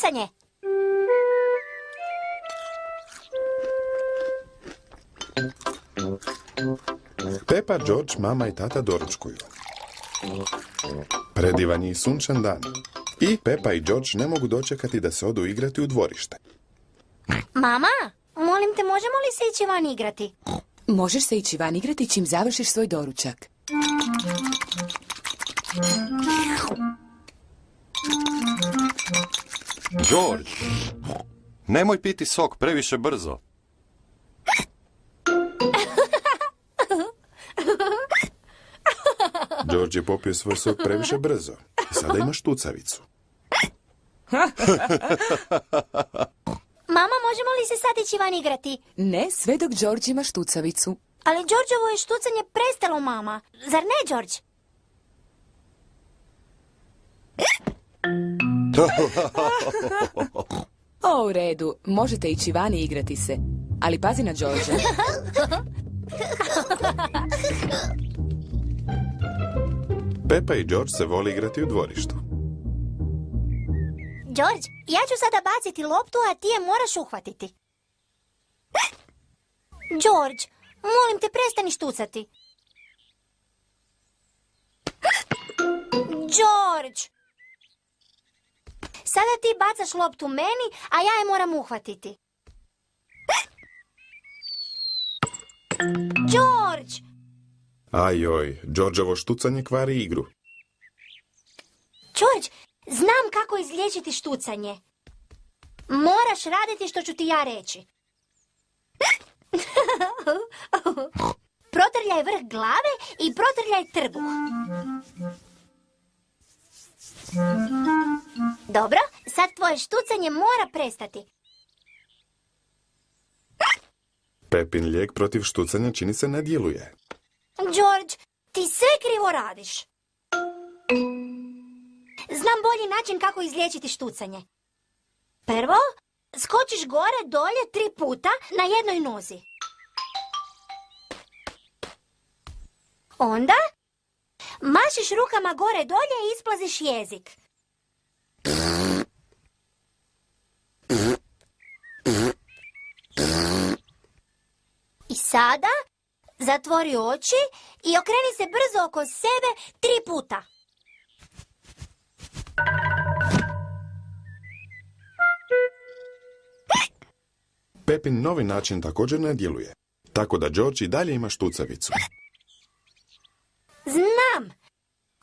štucanje. Pepa, George, mama i tata doručkuju. Predivan je i sunčan dan. I Pepa i George ne mogu dočekati da se odu igrati u dvorište. Mama, molim te, možemo li se ići van igrati? Možeš se ići van igrati čim završiš svoj doručak. George, nemoj piti sok previše brzo. George je popio svoj sok previše brzo i sada ima štucavicu. Mama, možemo li se sad ići van igrati? Ne, sve dok George ima štucavicu. Ali Georgeovo je štucanje prestalo, mama. Zar ne, George? U redu, možete ići van i igrati se. Ali pazi na Georgea. Pepa i George se voli igrati u dvorištu. George, ja ću sada baciti loptu, a ti je moraš uhvatiti. George, molim te, prestani štucati. George! Sada ti bacaš loptu meni, a ja je moram uhvatiti. George! Ajoj, Georgeovo štucanje kvari igru. George, znam kako izliječiti štucanje. Moraš raditi što ću ti ja reći. Protrljaj vrh glave i protrljaj trbuh. Dobro, sad tvoje štucanje mora prestati. Pepin lijek protiv štucanja čini se ne djeluje. George, ti sve krivo radiš. Znam bolji način kako izliječiti štucanje. Prvo, skočiš gore, dolje 3 puta na jednoj nozi. Onda, mašiš rukama gore, dolje i isplaziš jezik. I sada, zatvori oči i okreni se brzo oko sebe 3 puta. Pepin novi način također ne djeluje, tako da George i dalje ima štucavicu. Znam!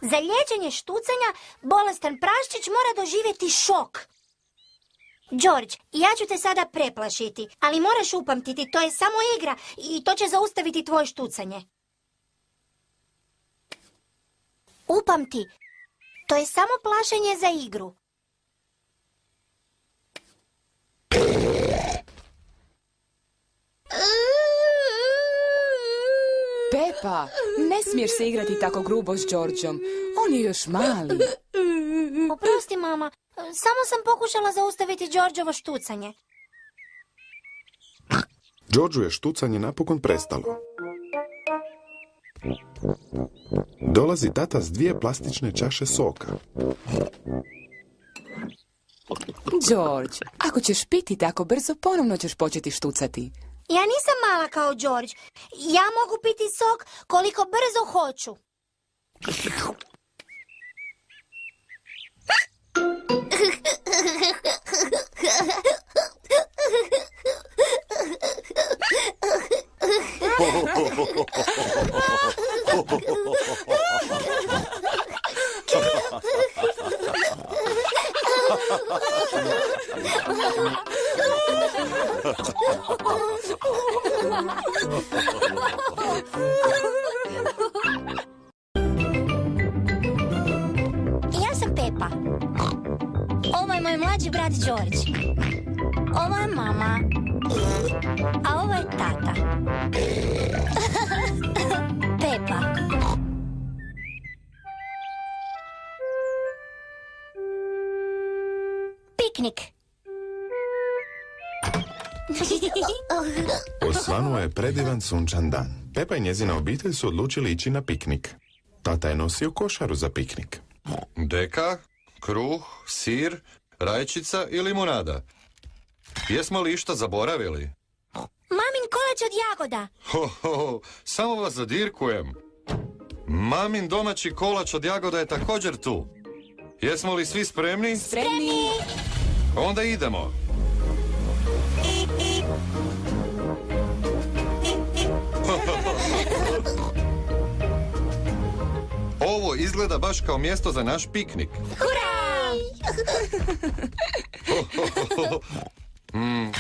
Za liječenje štucanja bolestan praščić mora doživjeti šok. George, ja ću te sada preplašiti, ali moraš upamtiti, to je samo igra i to će zaustaviti tvoje štucanje. Upamti, to je samo plašenje za igru. Pepa, ne smiješ se igrati tako grubo s Georgeom. On je još mali. Oprosti, mama, samo sam pokušala zaustaviti Georgeovo štucanje. Georgeu je štucanje napokon prestalo. Dolazi tata s 2 plastične čaše soka. George, ako ćeš piti tako brzo, ponovno ćeš početi štucati. Ja nisam mala kao George. Ja mogu piti sok koliko brzo hoću. Ja sam Pepa. Ovo je moj mlađi brat George. Ovo je mama. A ovo je tata. Pepa. Piknik. Osvanuo je predivan sunčan dan. Pepa i njezina obitelj su odlučili ići na piknik. Tata je nosio košaru za piknik. Deka, kruh, sir, Rajčica i limunada. Jesmo li išta zaboravili? Mamin kolač od jagoda. Samo vas zadirkujem. Mamin domaći kolač od jagoda je također tu. Jesmo li svi spremni? Spremni! Onda idemo. Ovo izgleda baš kao mjesto za naš piknik. Hurra!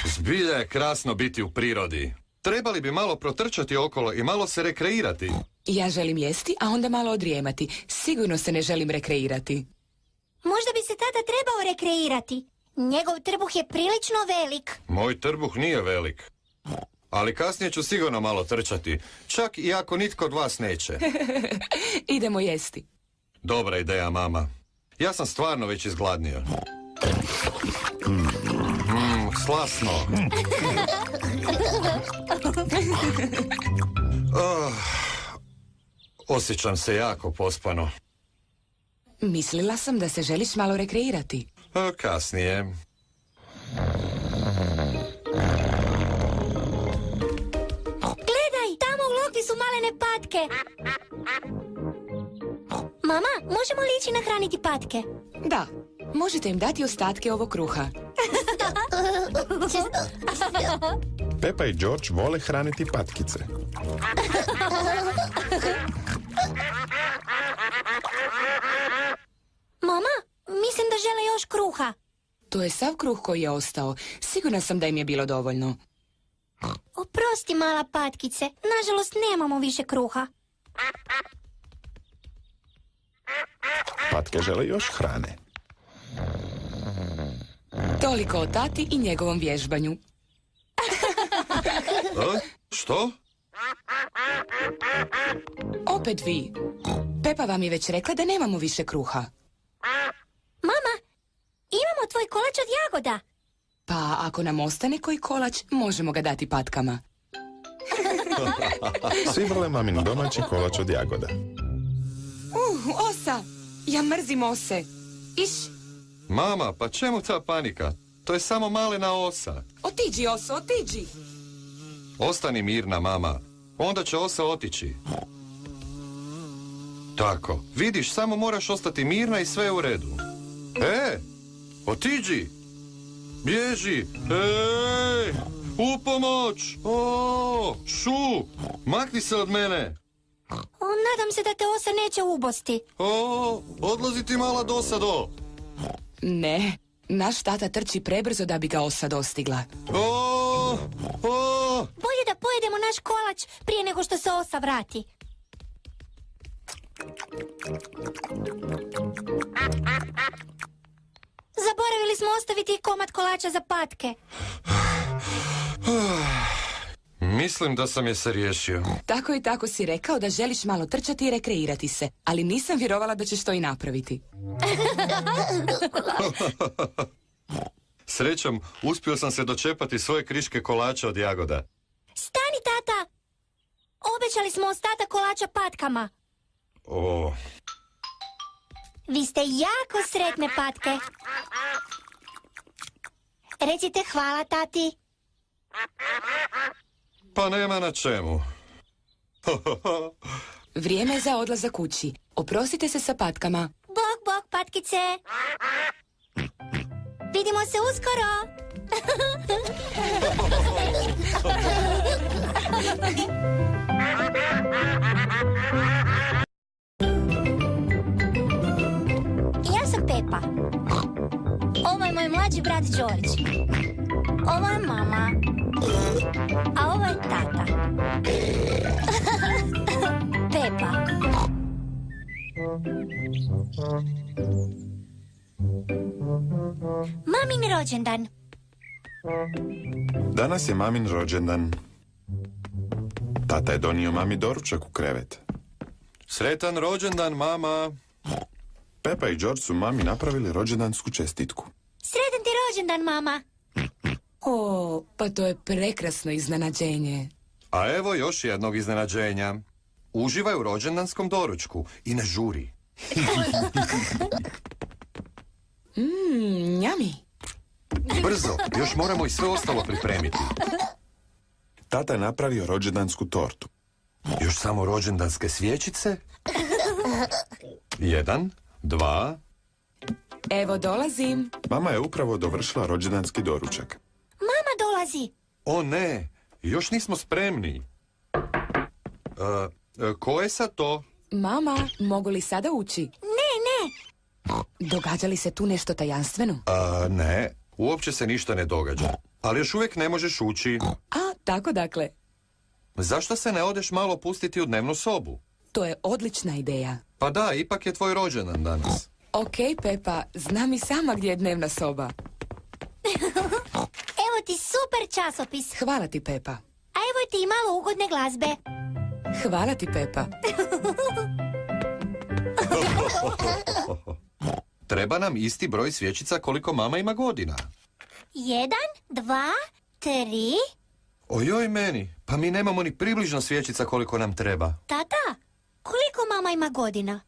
Zbilja je krasno biti u prirodi. Trebali bi malo protrčati okolo i malo se rekreirati. Ja želim jesti, a onda malo odrijemati. Sigurno se ne želim rekreirati. Možda bi se tata trebao rekreirati. Njegov trbuh je prilično velik. Moj trbuh nije velik. Ali kasnije ću sigurno malo trčati. Čak i ako nitko od vas neće. Idemo jesti. Dobra ideja, mama. Ja sam stvarno već izgladnio. Slasno. Osjećam se jako pospano. Mislila sam da se želiš malo rekreirati. Kasnije. Gledaj, tamo u lokvi su malene patke. Mama, možemo li ići nahraniti patke? Da, možete im dati ostatke ovog kruha. Pepa i George vole hraniti patkice. Mama, mislim da žele još kruha. To je sav kruh koji je ostao. Sigurna sam da im je bilo dovoljno. Oprosti, mala patkice, nažalost nemamo više kruha. Patke žele još hrane. Toliko o tati i njegovom vježbanju. Što? Opet vi. Pepa vam je već rekla da nemamo više kruha. Mama, imamo tvoj kolač od jagoda. Pa ako nam ostane koji kolač, možemo ga dati patkama. Svi vole mamin domaći kolač od jagoda. Osa! Ja mrzim ose. Iš, Mama, pa čemu ta panika? To je samo malena osa. otiđi, oso, otiđi! Ostani mirna, mama. Onda će osa otići. Tako, vidiš, samo moraš ostati mirna i sve je u redu. Otiđi! Bježi! U pomoć! Šu! Makni se od mene! Nadam se da te osa neće ubosti. Odlazi ti mala dosado! Ne, naš tata trči prebrzo da bi ga osa dostigla. Bolje da pojedemo naš kolač prije nego što se osa vrati. Zaboravili smo ostaviti komad kolača za patke. Mislim da sam je se riješio. Tako i tako si rekao da želiš malo trčati i rekreirati se, ali nisam vjerovala da ćeš to i napraviti. Srećom, uspio sam se dočepati svoje kriške kolača od jagoda. Stani, tata! Obećali smo ostatak kolača patkama. Vi ste jako sretne, patke. Recite hvala, tati. Pa nema na čemu. Vrijeme je za odlazak kući. Oprostite se sa patkama. Bok, patkice. Vidimo se uskoro. Ja sam Pepa. Ovo je moj mlađi brat George. Ovo je mama. A ovo je tata. Pepa. Mamin rođendan. Danas je mamin rođendan. Tata je donio mami doručak u krevet. Sretan rođendan, mama. Pepa i George su mami napravili rođendansku čestitku. Sretan ti rođendan, mama. Pa to je prekrasno iznenađenje. A evo još jednog iznenađenja. Uživaj u rođendanskom doručku i ne žuri. Njami. Brzo, još moramo i sve ostalo pripremiti. Tata je napravio rođendansku tortu. Još samo rođendanske svječice. 1, 2... Evo dolazim. Mama je upravo dovršila rođendanski doručak. Mama dolazi. O ne, još nismo spremni. Ko je sad to? Mama, mogu li sada ući? Ne. Događa li se tu nešto tajanstveno? Ne, uopće se ništa ne događa. Ali još uvijek ne možeš ući. A, tako dakle. Zašto se ne odeš malo pustiti u dnevnu sobu? To je odlična ideja. Pa da, ipak je tvoj rođendan danas. Ok, Pepa, znam i sama gdje je dnevna soba. Evo ti super časopis. Hvala ti, Pepa. A evo ti i malo ugodne glazbe. Hvala ti, Pepa. Treba nam isti broj svječica koliko mama ima godina. 1, 2, 3... Ojoj meni, pa mi nemamo ni približno svječica koliko nam treba. Tata, koliko mama ima godina?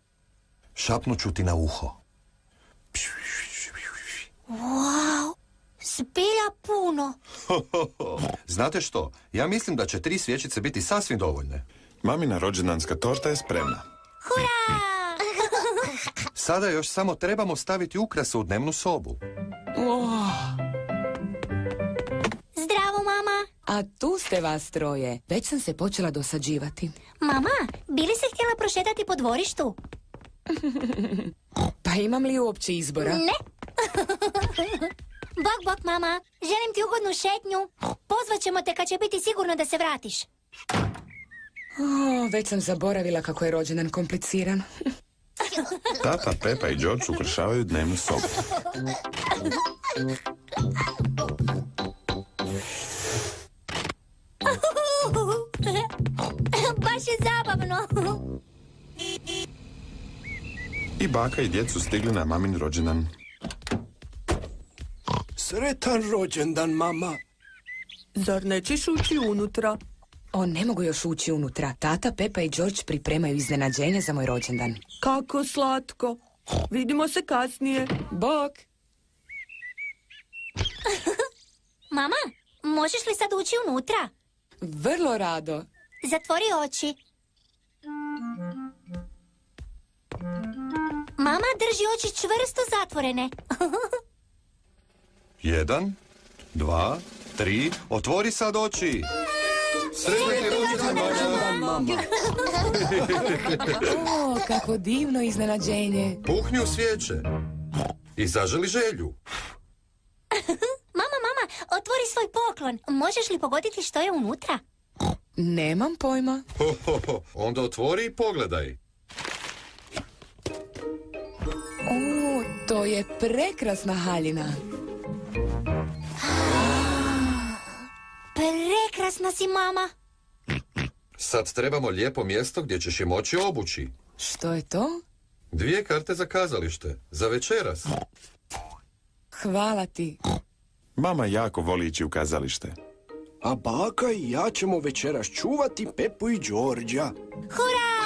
Šapnut ću ti na uho. Wow, zbilja puno. Znate što, ja mislim da će 3 svječice biti sasvim dovoljne. Mamina rođendanska torta je spremna. Hurra! Sada još samo trebamo staviti ukrase u dnevnu sobu. Zdravo, mama. A tu ste vas troje. Već sam se počela dosađivati. Mama, bi li se htjela prošetati po dvorištu? Pa imam li uopće izbora? Ne. Bok, mama. Želim ti ugodnu šetnju. Pozvat ćemo te kad će biti sigurno da se vratiš. Već sam zaboravila kako je rođendan kompliciran. Tata, Pepa i George ukrašavaju dnevnu sobu. Baš je zabavno. I baka i djed su stigli na mamin rođendan. Sretan rođendan, mama. Zar nećeš ući unutra? Ne mogu još ući unutra. Tata, Pepa i George pripremaju iznenađenje za moj rođendan. Kako slatko. Vidimo se kasnije. Bok! Mama, možeš li sad ući unutra? Vrlo rado. Zatvori oči. Mama, drži oči čvrsto zatvorene. 1, 2, 3, otvori sad oči. Sretni rođendan, mama. Kako divno iznenađenje. Puhni u svijeće. I zaželi želju. Mama, otvori svoj poklon. Možeš li pogoditi što je unutra? Nemam pojma. Onda otvori i pogledaj. To je prekrasna haljina. Prekrasna si, mama. Sad trebamo lijepo mjesto gdje ćeš je moći obući. Što je to? 2 karte za kazalište. Za večeras. Hvala ti. Mama jako voli ići u kazalište. A baka i ja ćemo večeras čuvati Pepu i Đorđa. Hurra!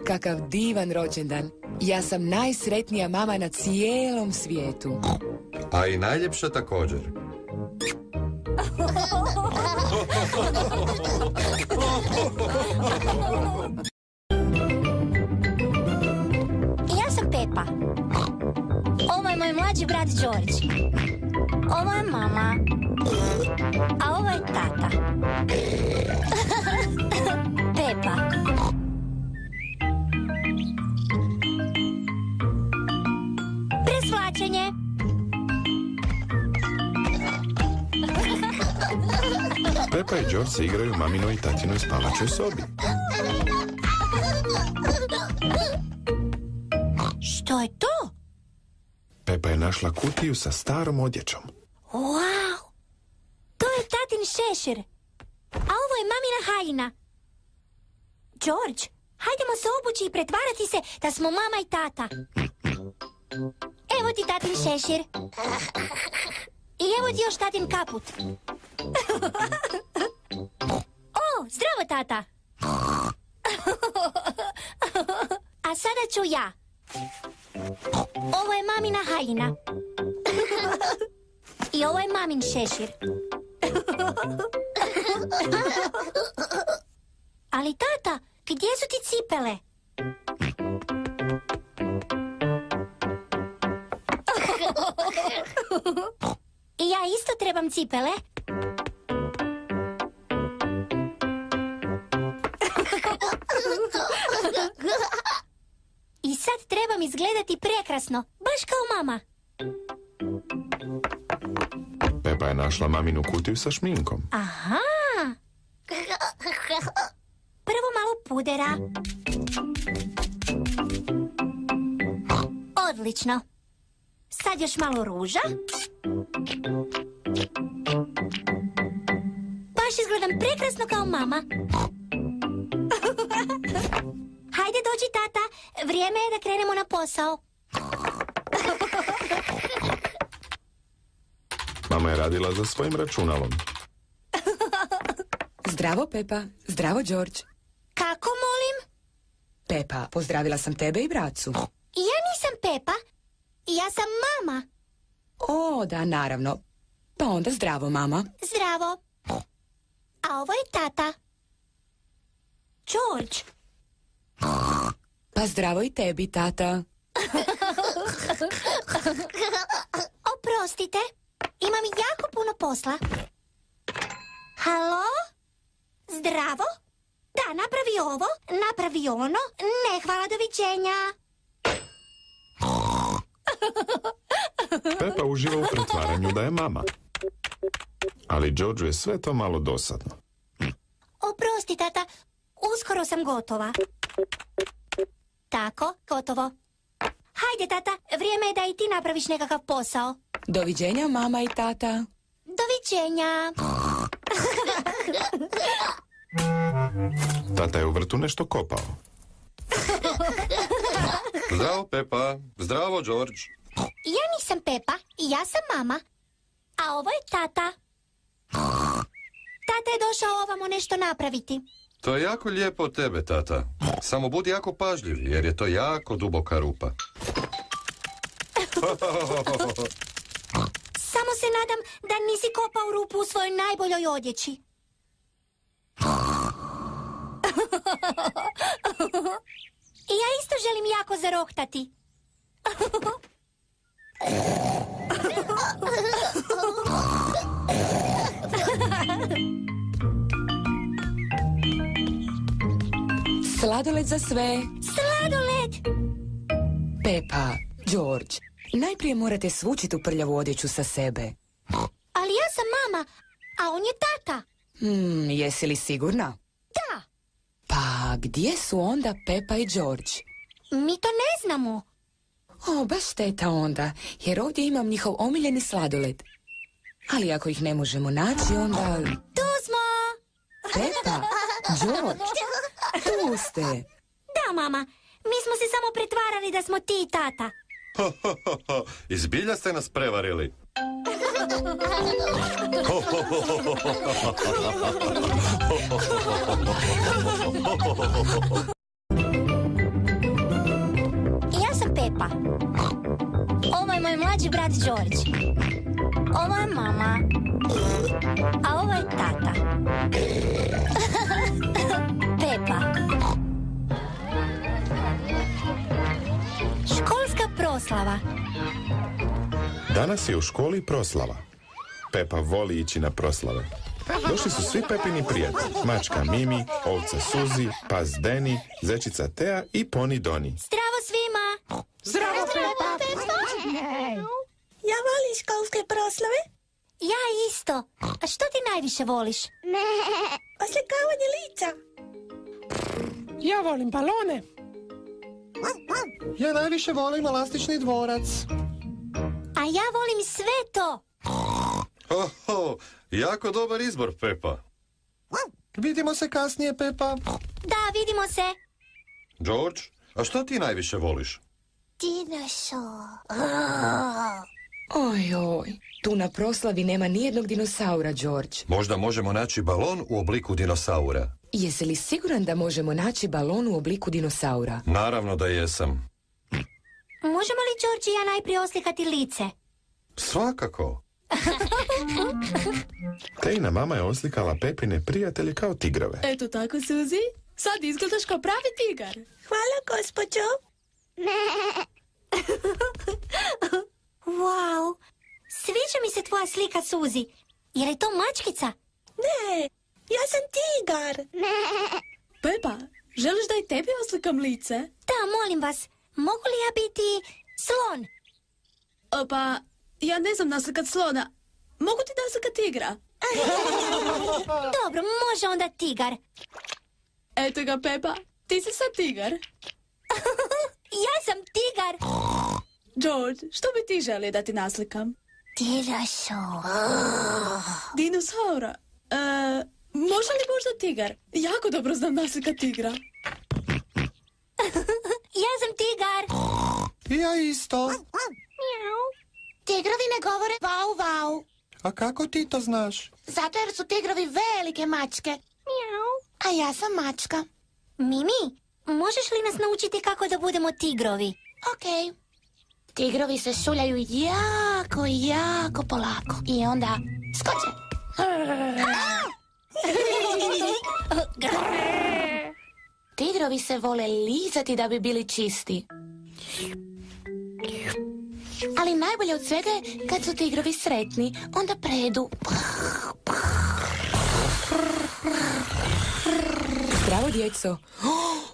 Kakav divan rođendan. Ja sam najsretnija mama na cijelom svijetu. A i najljepša također. Ja sam Pepa. Ovo je moj mlađi brat George. Ovo je mama. A ovo je tata. Pepa. Presvlačenje. Pepa i George se igraju u maminoj i tatinoj spavačoj sobi. Što je to? Pepa je našla kutiju sa starom odjećom. Wow! To je tatin šešir. A ovo je mamina haljina. George, hajdemo se obući i pretvarati se da smo mama i tata. Evo ti tatin šešir. I evo ti još tatin kaput. O, zdravo, tata. A sada ću ja. Ovo je mamina haljina. I ovo je mamin šešir. Ali tata, gdje su ti cipele? I ja isto trebam cipele. I sad trebam izgledati prekrasno, baš kao mama. Pepa je našla maminu kutiju sa šminkom. Aha! Prvo malo pudera. Odlično. Sad još malo ruža. Baš izgledam prekrasno kao mama. Hajde dođi, tata. Vrijeme je da krenemo na posao. Mama je radila za svojim računalom. Zdravo, Pepa. Zdravo, George. Kako, molim? Pepa, pozdravila sam tebe i bracu. Ja nisam Pepa. Ja sam mama. O, da, naravno. Pa onda zdravo, mama. Zdravo. A ovo je tata. George. Pa zdravo i tebi, tata. Oprostite. Imam jako puno posla. Halo? Zdravo? Da, napravi ovo, napravi ono. Ne, hvala, doviđenja. Pepa uživa u pretvaranju da je mama. Ali Georgeu je sve to malo dosadno. Oprosti, tata. Uskoro sam gotova. Tako, gotovo. Hajde, tata, vrijeme je da i ti napraviš nekakav posao. Doviđenja, mama i tata. Doviđenja. Tata je u vrtu nešto kopao. Zdravo, Pepa. Zdravo, George. Ja nisam Pepa i ja sam mama. A ovo je tata. Tata je došao ovamo nešto napraviti. To je jako lijepo od tebe, tata. Samo budi jako pažljiv, jer je to jako duboka rupa. Samo se nadam da nisi kopao rupu u svojoj najboljoj odjeći. I ja isto želim jako zarohtati. Sladoled za sve. Sladoled! Pepa, George, najprije morate svući tu prljavu odjeću sa sebe. Ali ja sam mama, a on je tata. Jesi li sigurna? Da, Pa gdje su onda Pepa i George? mi to ne znamo. O, baš šteta onda, jer ovdje imam njihov omiljeni sladoled. Ali ako ih ne možemo naći, onda... Tu smo! Pepa, George, tu ste. Da, mama, mi smo se samo pretvarali da smo ti i tata. I zbilja ste nas prevarili. Ja sam Pepa. Ovo je moj mlađi brat George. Ovo je mama. A ovo je tata. Pepa. Školska proslava. Danas je u školi proslava. Pepa voli ići na proslave. Došli su svi Pepini prijatelji. Mačka Mimi, ovca Suzi, pas Deni, zečica Tea i poni Doni. Zdravo svima! Zdravo, Ja volim školske proslave. Ja isto. A što ti najviše voliš? Oslikavanje lica. Ja volim balone. Ja najviše volim elastični dvorac. A ja volim sve to. Jako dobar izbor, Pepa. Vidimo se kasnije, Pepa. Da, vidimo se. George, a što ti najviše voliš? Dinosaur. Oj, tu na proslavi nema nijednog dinosaura, George. Možda možemo naći balon u obliku dinosaura. Jesi li siguran da možemo naći balon u obliku dinosaura? Naravno da jesam. Možemo li George i ja najprije oslikati lice? Svakako. Tejina mama je oslikala Pepine prijatelje kao tigrove. Eto tako, Suzi. Sad izgledaš kao pravi tigar. Hvala, gospođo. Wow, sviđa mi se tvoja slika, Suzi. Je li to mačkica? Ne, ja sam tigar. Pepa, želiš da i tebi oslikam lice? Da, molim vas, mogu li ja biti slon? Pa, ja ne znam naslikat slona. Mogu ti naslikat tigra? Dobro, može onda tigar. Eto ga, Pepa, ti si sad tigar. Ja sam tigar. George, što bi ti želio da ti naslikam? Dinosaura. Može li možda tigar? Jako dobro znam naslikat tigra. Ja sam tigar. I ja isto. Tigrovi ne govore vau, vau. A kako ti to znaš? Zato jer su tigrovi velike mačke. A ja sam mačka. Mimi, možeš li nas naučiti kako da budemo tigrovi? Ok. Tigrovi se šuljaju jako, jako polako. I onda skoče. Tigrovi se vole lizati da bi bili čisti. Ali najbolje od svega je kad su tigrovi sretni, onda predu. Zdravo, djeco.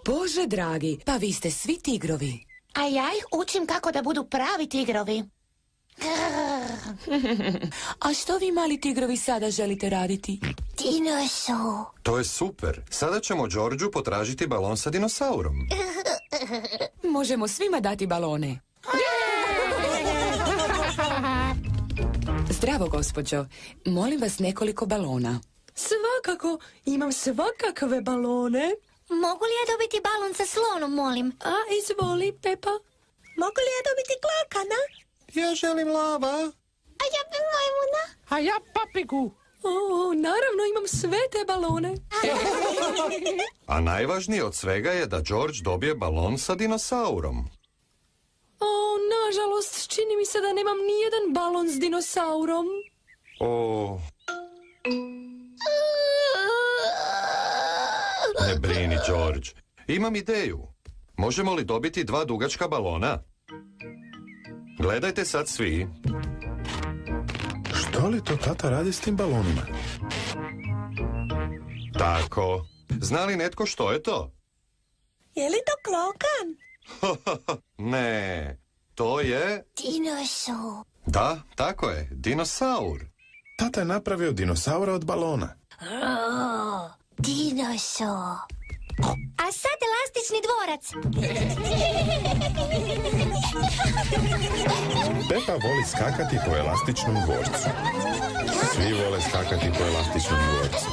Bože dragi, pa vi ste svi tigrovi. A ja ih učim kako da budu pravi tigrovi. A što vi mali tigrovi sada želite raditi? Dinosaur. To je super. Sada ćemo Đorđu potražiti balon sa dinosaurom. Možemo svima dati balone. Zdravo, gospođo. Molim vas nekoliko balona. Svakako, imam svakakve balone. Mogu li ja dobiti balon sa slonom, molim? A, izvoli, Pepa. Mogu li ja dobiti klakana? Ja želim lava. A ja bi majmuna. A ja papigu. O, naravno imam sve te balone. A najvažnije od svega je da George dobije balon sa dinosaurom. O, nažalost, čini mi se da nemam nijedan balon s dinosaurom. O... Ne brini, George. Imam ideju. Možemo li dobiti 2 dugačka balona? Gledajte sad svi. Što li to tata radi s tim balonima? Tako. Zna li netko što je to? Je li to klokan? Ne. To je... Dinosaur. Da, tako je. Dinosaur. Tata je napravio dinosaura od balona. Dinosaur. A sad elastični dvorac. Pepa voli skakati po elastičnom dvorcu. Svi vole skakati po elastičnom dvorcu.